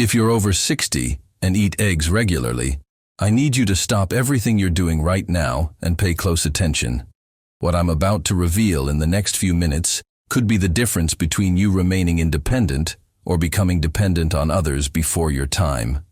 If you're over 60 and eat eggs regularly, I need you to stop everything you're doing right now and pay close attention. What I'm about to reveal in the next few minutes could be the difference between you remaining independent or becoming dependent on others before your time.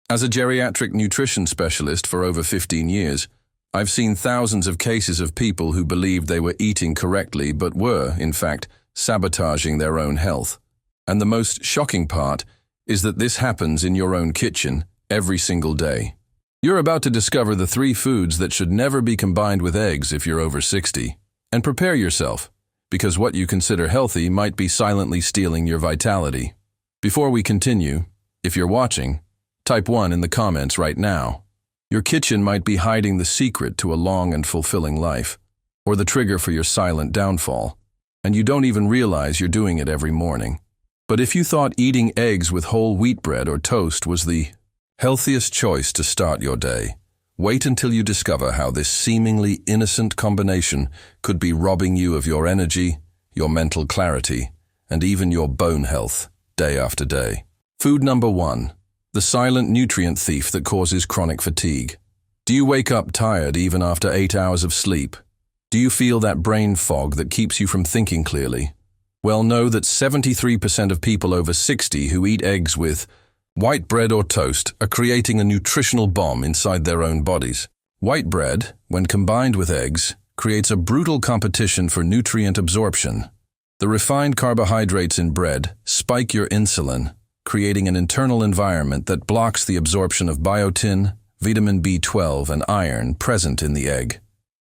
As a geriatric nutrition specialist for over 15 years, I've seen thousands of cases of people who believed they were eating correctly but were, in fact, sabotaging their own health. And the most shocking part is that this happens in your own kitchen every single day. You're about to discover the 3 foods that should never be combined with eggs if you're over 60. And prepare yourself, because what you consider healthy might be silently stealing your vitality. Before we continue, if you're watching, type 1 in the comments right now. Your kitchen might be hiding the secret to a long and fulfilling life, or the trigger for your silent downfall, and you don't even realize you're doing it every morning. But if you thought eating eggs with whole wheat bread or toast was the healthiest choice to start your day, wait until you discover how this seemingly innocent combination could be robbing you of your energy, your mental clarity, and even your bone health day after day. Food number 1. The silent nutrient thief that causes chronic fatigue. Do you wake up tired even after 8 hours of sleep? Do you feel that brain fog that keeps you from thinking clearly? Well, know that 73% of people over 60 who eat eggs with white bread or toast are creating a nutritional bomb inside their own bodies. White bread, when combined with eggs, creates a brutal competition for nutrient absorption. The refined carbohydrates in bread spike your insulin, creating an internal environment that blocks the absorption of biotin, vitamin B12, and iron present in the egg.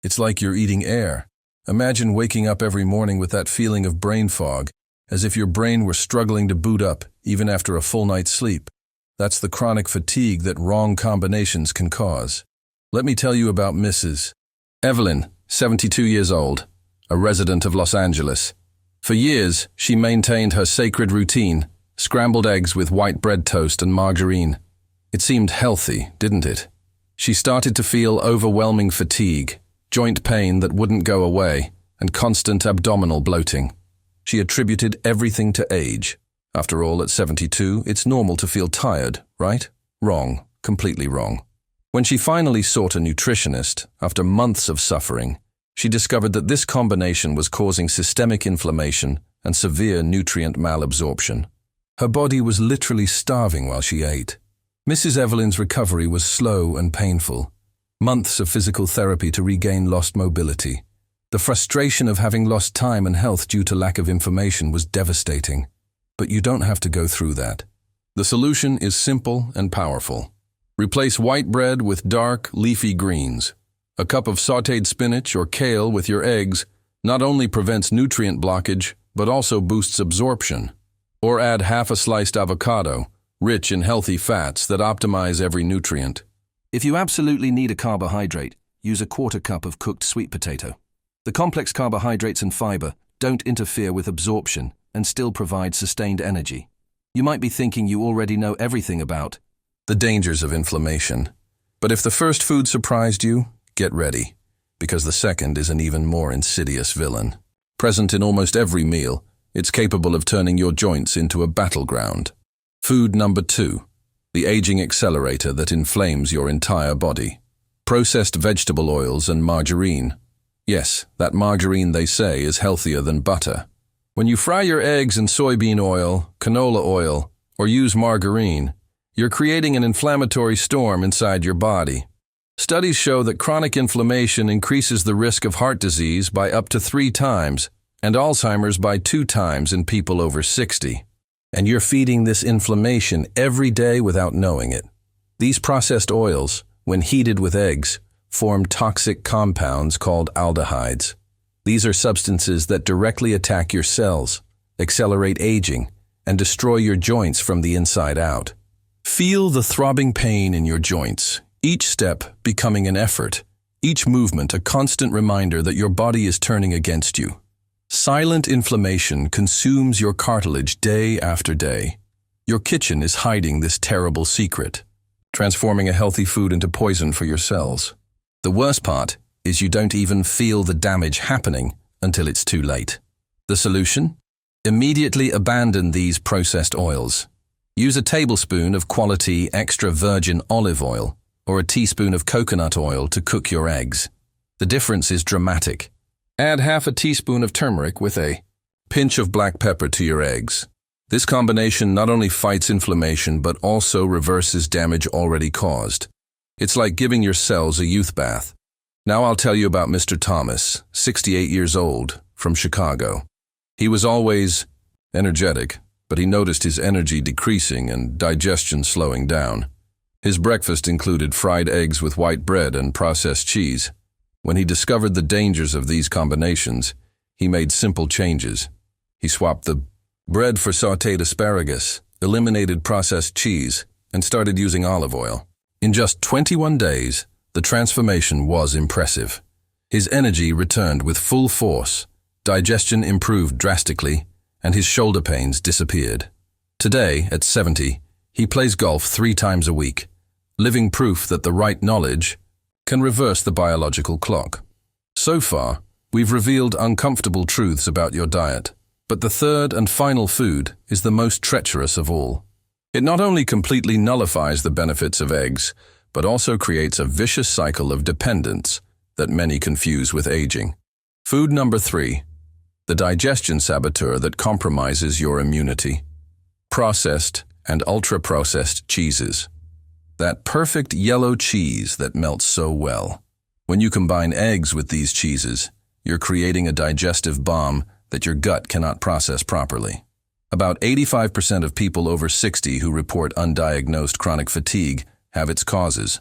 It's like you're eating air. Imagine waking up every morning with that feeling of brain fog, as if your brain were struggling to boot up even after a full night's sleep. That's the chronic fatigue that wrong combinations can cause. Let me tell you about Mrs. Evelyn, 72 years old, a resident of Los Angeles. For years, she maintained her sacred routine: scrambled eggs with white bread toast and margarine. It seemed healthy, didn't it? She started to feel overwhelming fatigue, joint pain that wouldn't go away, and constant abdominal bloating. She attributed everything to age. After all, at 72, it's normal to feel tired, right? Wrong, completely wrong. When she finally sought a nutritionist, after months of suffering, she discovered that this combination was causing systemic inflammation and severe nutrient malabsorption. Her body was literally starving while she ate. Mrs. Evelyn's recovery was slow and painful. Months of physical therapy to regain lost mobility. The frustration of having lost time and health due to lack of information was devastating. But you don't have to go through that. The solution is simple and powerful. Replace white bread with dark, leafy greens. A cup of sautéed spinach or kale with your eggs not only prevents nutrient blockage, but also boosts absorption. Or add half a sliced avocado, rich in healthy fats that optimize every nutrient. If you absolutely need a carbohydrate, use a 1/4 cup of cooked sweet potato. The complex carbohydrates and fiber don't interfere with absorption and still provide sustained energy. You might be thinking you already know everything about the dangers of inflammation. But if the first food surprised you, get ready, because the second is an even more insidious villain. Present in almost every meal, it's capable of turning your joints into a battleground. Food number 2. The aging accelerator that inflames your entire body. Processed vegetable oils and margarine. Yes, that margarine they say is healthier than butter. When you fry your eggs in soybean oil, canola oil, or use margarine, you're creating an inflammatory storm inside your body. Studies show that chronic inflammation increases the risk of heart disease by up to 3 times and Alzheimer's by 2 times in people over 60. And you're feeding this inflammation every day without knowing it. These processed oils, when heated with eggs, form toxic compounds called aldehydes. These are substances that directly attack your cells, accelerate aging, and destroy your joints from the inside out. Feel the throbbing pain in your joints, each step becoming an effort, each movement a constant reminder that your body is turning against you. Silent inflammation consumes your cartilage day after day. Your kitchen is hiding this terrible secret, transforming a healthy food into poison for your cells. The worst part is you don't even feel the damage happening until it's too late. The solution? Immediately abandon these processed oils. Use a tablespoon of quality extra virgin olive oil or a teaspoon of coconut oil to cook your eggs. The difference is dramatic. Add half a teaspoon of turmeric with a pinch of black pepper to your eggs. This combination not only fights inflammation but also reverses damage already caused. It's like giving your cells a youth bath. Now I'll tell you about Mr. Thomas, 68 years old, from Chicago. He was always energetic, but he noticed his energy decreasing and digestion slowing down. His breakfast included fried eggs with white bread and processed cheese. When he discovered the dangers of these combinations, he made simple changes. He swapped the bread for sautéed asparagus, eliminated processed cheese, and started using olive oil. In just 21 days, the transformation was impressive. His energy returned with full force, digestion improved drastically, and his shoulder pains disappeared. Today, at 70, he plays golf 3 times a week, living proof that the right knowledge can reverse the biological clock. So far, we've revealed uncomfortable truths about your diet, but the third and final food is the most treacherous of all. It not only completely nullifies the benefits of eggs, but also creates a vicious cycle of dependence that many confuse with aging. Food number 3, the digestion saboteur that compromises your immunity. Processed and ultra-processed cheeses. That perfect yellow cheese that melts so well. When you combine eggs with these cheeses, you're creating a digestive bomb that your gut cannot process properly. About 85% of people over 60 who report undiagnosed chronic fatigue have its causes,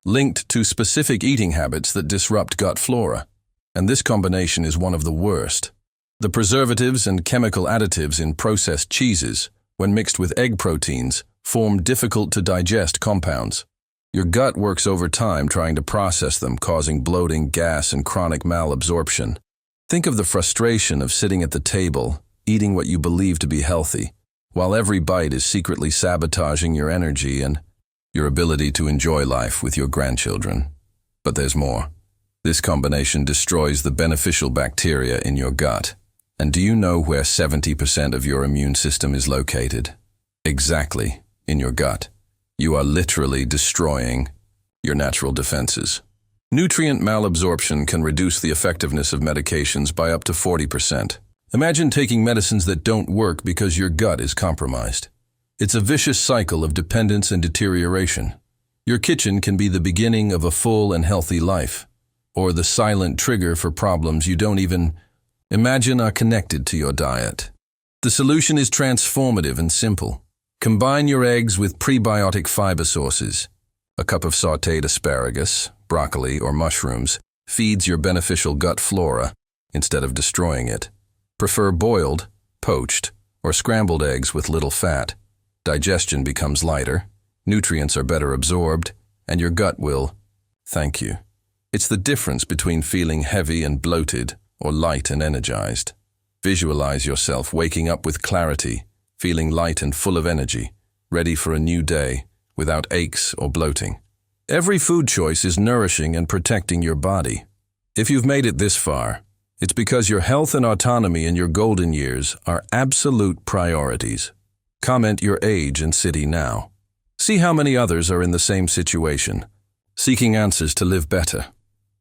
linked to specific eating habits that disrupt gut flora. And this combination is one of the worst. The preservatives and chemical additives in processed cheeses, when mixed with egg proteins, form difficult-to-digest compounds. Your gut works overtime trying to process them, causing bloating, gas, and chronic malabsorption. Think of the frustration of sitting at the table, eating what you believe to be healthy, while every bite is secretly sabotaging your energy and your ability to enjoy life with your grandchildren. But there's more. This combination destroys the beneficial bacteria in your gut. And do you know where 70% of your immune system is located? Exactly, in your gut. You are literally destroying your natural defenses. Nutrient malabsorption can reduce the effectiveness of medications by up to 40%. Imagine taking medicines that don't work because your gut is compromised. It's a vicious cycle of dependence and deterioration. Your kitchen can be the beginning of a full and healthy life, or the silent trigger for problems you don't even imagine are connected to your diet. The solution is transformative and simple. Combine your eggs with prebiotic fiber sources. A cup of sautéed asparagus, broccoli, or mushrooms feeds your beneficial gut flora instead of destroying it. Prefer boiled, poached, or scrambled eggs with little fat. Digestion becomes lighter, nutrients are better absorbed, and your gut will thank you. It's the difference between feeling heavy and bloated or light and energized. Visualize yourself waking up with clarity, feeling light and full of energy, ready for a new day, without aches or bloating. Every food choice is nourishing and protecting your body. If you've made it this far, it's because your health and autonomy in your golden years are absolute priorities. Comment your age and city now. See how many others are in the same situation, seeking answers to live better.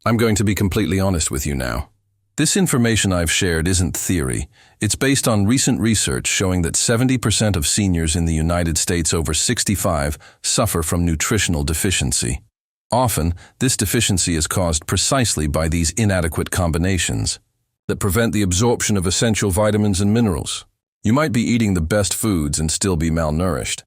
I'm going to be completely honest with you now. This information I've shared isn't theory. It's based on recent research showing that 70% of seniors in the United States over 65 suffer from nutritional deficiency. Often, this deficiency is caused precisely by these inadequate combinations that prevent the absorption of essential vitamins and minerals. You might be eating the best foods and still be malnourished.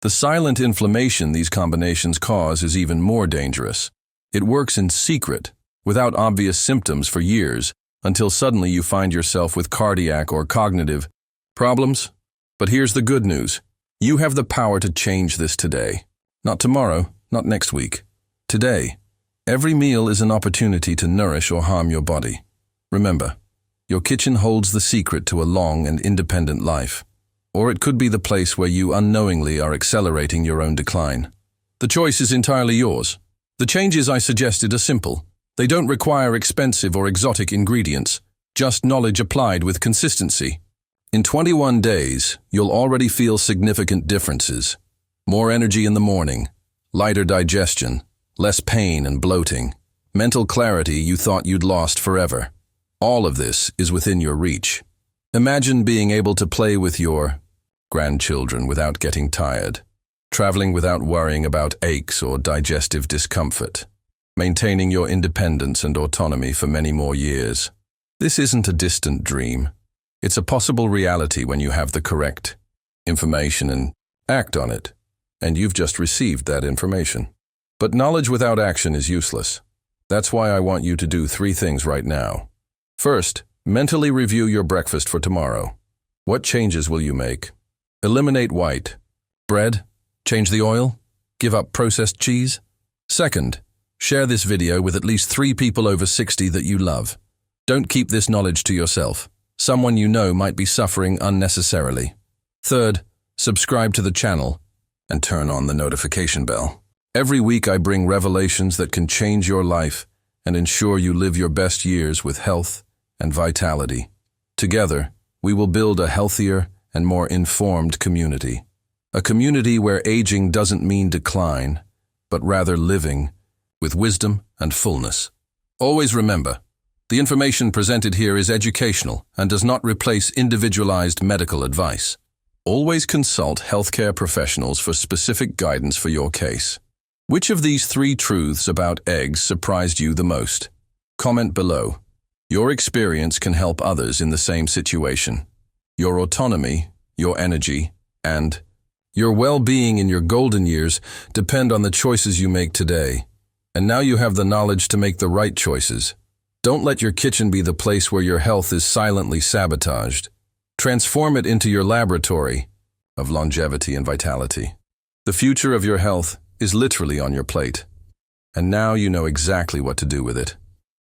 The silent inflammation these combinations cause is even more dangerous. It works in secret, without obvious symptoms for years, until suddenly you find yourself with cardiac or cognitive problems. But here's the good news. You have the power to change this today. Not tomorrow, not next week. Today. Every meal is an opportunity to nourish or harm your body. Remember, your kitchen holds the secret to a long and independent life. Or it could be the place where you unknowingly are accelerating your own decline. The choice is entirely yours. The changes I suggested are simple. They don't require expensive or exotic ingredients, just knowledge applied with consistency. In 21 days, you'll already feel significant differences. More energy in the morning, lighter digestion, less pain and bloating, mental clarity you thought you'd lost forever. All of this is within your reach. Imagine being able to play with your grandchildren without getting tired, traveling without worrying about aches or digestive discomfort, maintaining your independence and autonomy for many more years. This isn't a distant dream. It's a possible reality when you have the correct information and act on it, and you've just received that information. But knowledge without action is useless. That's why I want you to do 3 things right now. First, mentally review your breakfast for tomorrow. What changes will you make? Eliminate white bread, change the oil, give up processed cheese. Second, share this video with at least 3 people over 60 that you love. Don't keep this knowledge to yourself. Someone you know might be suffering unnecessarily. Third, subscribe to the channel and turn on the notification bell. Every week I bring revelations that can change your life and ensure you live your best years with health and vitality. Together, we will build a healthier and more informed community. A community where aging doesn't mean decline, but rather living with wisdom and fullness. Always remember, the information presented here is educational and does not replace individualized medical advice. Always consult healthcare professionals for specific guidance for your case. Which of these 3 truths about eggs surprised you the most? Comment below. Your experience can help others in the same situation. Your autonomy, your energy, and your well-being in your golden years depend on the choices you make today. And now you have the knowledge to make the right choices. Don't let your kitchen be the place where your health is silently sabotaged. Transform it into your laboratory of longevity and vitality. The future of your health is literally on your plate. And now you know exactly what to do with it.